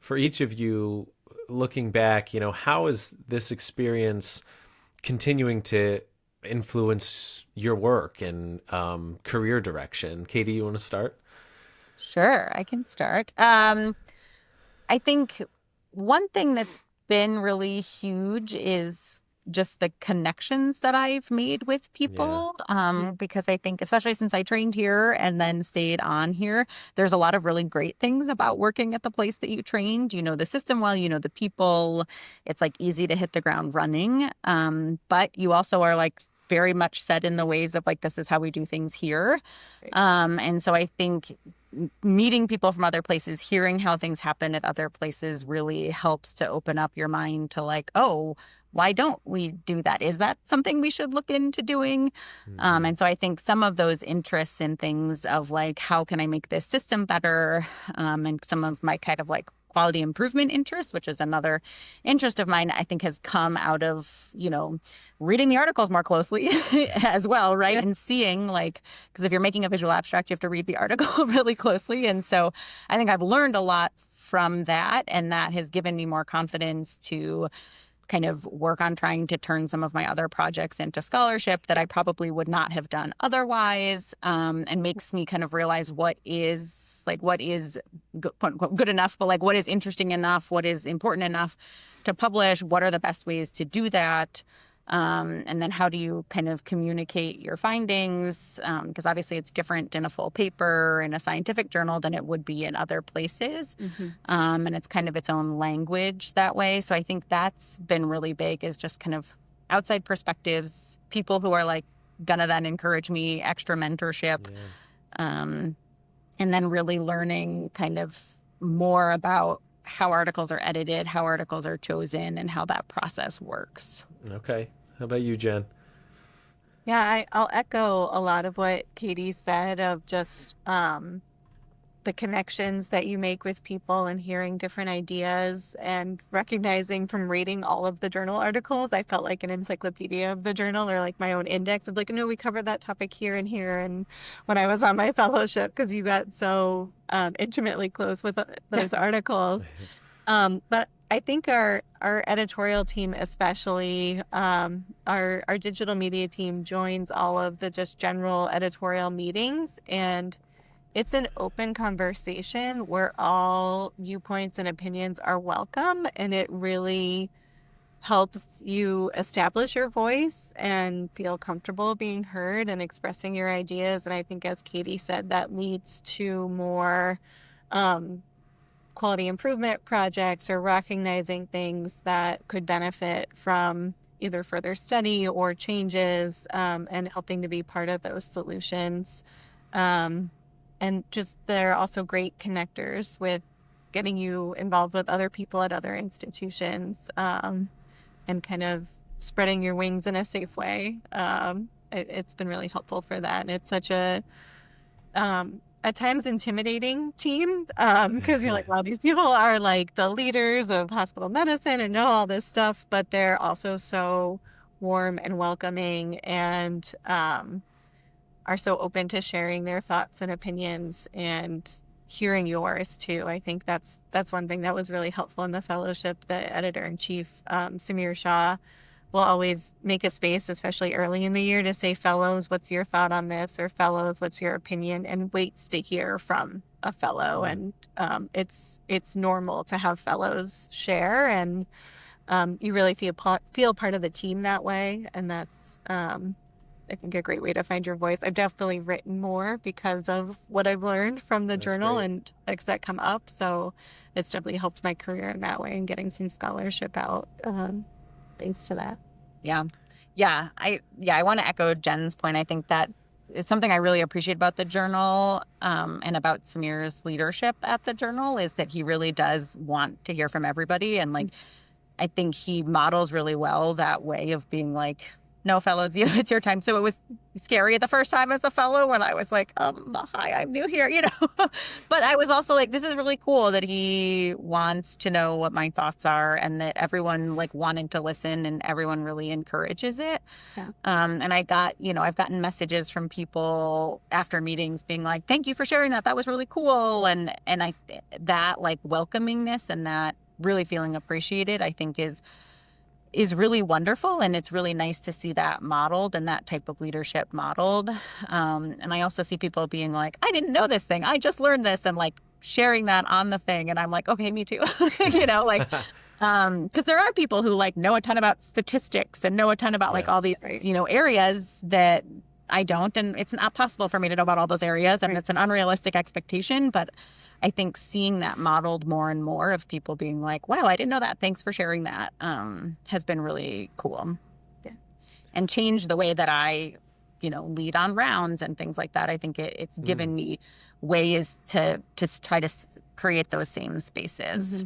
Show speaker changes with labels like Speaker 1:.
Speaker 1: for each of you, looking back, how is this experience continuing to influence your work and career direction? Catie, you want to start?
Speaker 2: Sure, I can start. I think one thing that's been really huge is just the connections that I've made with
Speaker 1: Yeah.
Speaker 2: people. Because I think, especially since I trained here and then stayed on here, there's a lot of really great things about working at the place that you trained. You know the system well, you know the people. It's like easy to hit the ground running. But you also are like very much set in the ways of like, this is how we do things here. And so I think meeting people from other places, hearing how things happen at other places really helps to open up your mind to like, oh, why don't we do that? Is that something we should look into doing?
Speaker 1: Hmm.
Speaker 2: And so I think some of those interests in things of like, how can I make this system better? And some of my kind of like quality improvement interest, which is another interest of mine, I think has come out of, reading the articles more closely as well, right? Yeah. And seeing like, because if you're making a visual abstract, you have to read the article really closely. And so I think I've learned a lot from that. And that has given me more confidence to kind of work on trying to turn some of my other projects into scholarship that I probably would not have done otherwise, and makes me kind of realize what is good, quote unquote, good enough, but like what is interesting enough, what is important enough to publish, what are the best ways to do that. And then how do you kind of communicate your findings? Because obviously it's different in a full paper in a scientific journal than it would be in other places. And it's kind of its own language that way. So I think that's been really big, is just kind of outside perspectives, people who are like gonna then encourage me, extra mentorship,
Speaker 1: Yeah.
Speaker 2: um, and then really learning kind of more about how articles are edited, how articles are chosen, and how that process works.
Speaker 1: Okay. How about you, Jen?
Speaker 3: Yeah, I'll echo a lot of what Catie said of just the connections that you make with people and hearing different ideas and recognizing from reading all of the journal articles. I felt like an encyclopedia of the journal, or like my own index of like, no, we covered that topic here and here. And when I was on my fellowship, because you got so intimately close with those articles. But I think our editorial team, especially our digital media team, joins all of the just general editorial meetings, and it's an open conversation where all viewpoints and opinions are welcome, and it really helps you establish your voice and feel comfortable being heard and expressing your ideas. And I think, as Catie said, that leads to more quality improvement projects, or recognizing things that could benefit from either further study or changes, and helping to be part of those solutions. And just they're also great connectors with getting you involved with other people at other institutions, and kind of spreading your wings in a safe way. It's been really helpful for that. And it's such a at times intimidating team, because you're like, wow, these people are like the leaders of hospital medicine and know all this stuff, but they're also so warm and welcoming, and are so open to sharing their thoughts and opinions and hearing yours too. I think that's one thing that was really helpful in the fellowship. The editor-in-chief, Samir Shah, will always make a space, especially early in the year, to say, fellows, what's your thought on this? Or fellows, what's your opinion? And waits to hear from a fellow. And it's normal to have fellows share, and you really feel part of the team that way. And that's, I think, a great way to find your voice. I've definitely written more because of what I've learned from the
Speaker 1: That's
Speaker 3: journal
Speaker 1: great.
Speaker 3: and topics that come up. So it's definitely helped my career in that way, and getting some scholarship out, thanks to that.
Speaker 2: Yeah. I want to echo Jen's point. I think that is something I really appreciate about the journal, and about Samir's leadership at the journal, is that he really does want to hear from everybody. And like, I think he models really well that way of being like, no fellows, it's your time. So it was scary the first time as a fellow when I was like, hi, I'm new here, but I was also like, this is really cool that he wants to know what my thoughts are, and that everyone like wanted to listen, and everyone really encourages it.
Speaker 3: Yeah.
Speaker 2: And I got, I've gotten messages from people after meetings being like, thank you for sharing that. That was really cool. And that like welcomingness and that really feeling appreciated, I think is really wonderful. And it's really nice to see that modeled and that type of leadership modeled. And I also see people being like, I didn't know this thing. I just learned this, and like sharing that on the thing. And I'm like, okay, me too. Like, because there are people who like know a ton about statistics and know a ton about like all these, areas that I don't. And it's not possible for me to know about all those areas. And it's an unrealistic expectation. But I think seeing that modeled more and more of people being like, wow, I didn't know that. Thanks for sharing that, has been really cool.
Speaker 3: Yeah.
Speaker 2: And change the way that I, lead on rounds and things like that. I think it's given me ways to try to create those same spaces.